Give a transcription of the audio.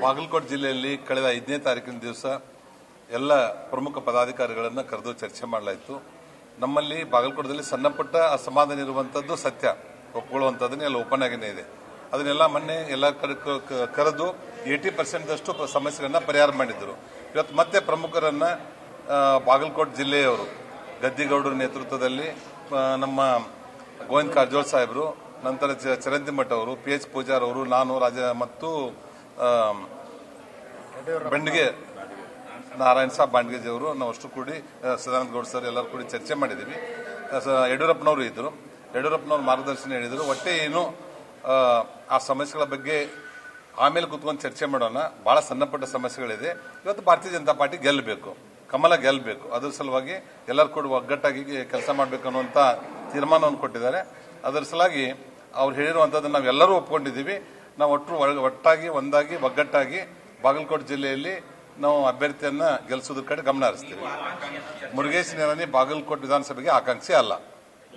ಬಾಗಲಕೋಟೆ ಜಿಲ್ಲೆಯಲ್ಲಿ ಕಳೆದ 5ನೇ ತಾರೀಕಿನ ದಿವಸ ಎಲ್ಲ ಪ್ರಮುಖ ಪದಾಧಿಕಾರಿಗಳನ್ನು ಕರೆದು ಚರ್ಚೆ ಮಾಡಲಾಯಿತು. ನಮ್ಮಲ್ಲಿ ಬಾಗಲಕೋಟೆಯಲ್ಲಿ ಸಣ್ಣಪುಟ್ಟ ಅಸಮಾಧಾನ ಇರುವಂತದ್ದು ಸತ್ಯ, ಒಪ್ಕೊಳ್ಳುವಂಥದ್ದನ್ನೇ ಎಲ್ಲ ಓಪನ್ ಆಗೇನೆ ಇದೆ. ಅದನ್ನೆಲ್ಲ ಮೊನ್ನೆ ಎಲ್ಲ ಕರೆದು 80% ಸಮಸ್ಯೆಗಳನ್ನ ಪರಿಹಾರ ಮಾಡಿದ್ರು. ಇವತ್ತು ಮತ್ತೆ ಪ್ರಮುಖರನ್ನ ಬಾಗಲಕೋಟೆ ಜಿಲ್ಲೆಯವರು ಗದ್ದಿಗೌಡರ ನೇತೃತ್ವದಲ್ಲಿ ನಮ್ಮ ಗೋವಿಂದ ಕಾರಜೋಳ ಸಾಹೇಬರು, ನಂತರ ಚರಂತಿಮಠ ಅವರು, PH ಪೂಜಾರ್ ಅವರು, ನಾನು ಮತ್ತು ಬಂಡಿಗೆ ನಾರಾಯಣ ಸಾಬ್ ಬಾಂಡ್ಗೆಜಿ ಅವರು, ನಾವು ಅಷ್ಟು ಕೂಡಿ ಸದಾನಂದ ಗೌಡ ಸರ್ ಎಲ್ಲರೂ ಕೂಡಿ ಚರ್ಚೆ ಮಾಡಿದ್ದೀವಿ. ಯಡಿಯೂರಪ್ಪನವರು ಇದ್ರು, ಯಡಿಯೂರಪ್ಪನವ್ರ ಮಾರ್ಗದರ್ಶನ ಹೇಳಿದ್ರು. ಒಟ್ಟೆ ಏನು ಆ ಸಮಸ್ಯೆಗಳ ಬಗ್ಗೆ ಆಮೇಲೆ ಕುತ್ಕೊಂಡು ಚರ್ಚೆ ಮಾಡೋಣ. ಬಹಳ ಸಣ್ಣಪಟ್ಟ ಸಮಸ್ಯೆಗಳಿದೆ. ಇವತ್ತು ಭಾರತೀಯ ಜನತಾ ಪಾರ್ಟಿ ಗೆಲ್ಲಬೇಕು, ಕಮಲ ಗೆಲ್ಲಬೇಕು. ಅದ್ರ ಸಲುವಾಗಿ ಎಲ್ಲರೂ ಕೂಡ ಒಗ್ಗಟ್ಟಾಗಿ ಕೆಲಸ ಮಾಡಬೇಕು ಅನ್ನುವಂತ ತೀರ್ಮಾನವನ್ನು ಕೊಟ್ಟಿದ್ದಾರೆ. ಅದರ ಸಲುವಾಗಿ ಅವ್ರು ಹೇಳಿರುವಂತದ್ದನ್ನು ನಾವೆಲ್ಲರೂ ಒಪ್ಕೊಂಡಿದ್ದೀವಿ. ನಾವು ಒಟ್ಟಾಗಿ ಒಂದಾಗಿ ಒಗ್ಗಟ್ಟಾಗಿ ಬಾಗಲಕೋಟೆ ಜಿಲ್ಲೆಯಲ್ಲಿ ನಾವು ಅಭ್ಯರ್ಥಿಯನ್ನ ಗೆಲ್ಲಿಸೋದ್ರ ಕಡೆ ಗಮನ ಹರಿಸ್ತೀವಿ. ಮುರುಗೇಶ್ ನಿರಾಣಿ ಬಾಗಲಕೋಟೆ ವಿಧಾನಸಭೆಗೆ ಆಕಾಂಕ್ಷಿ ಅಲ್ಲ.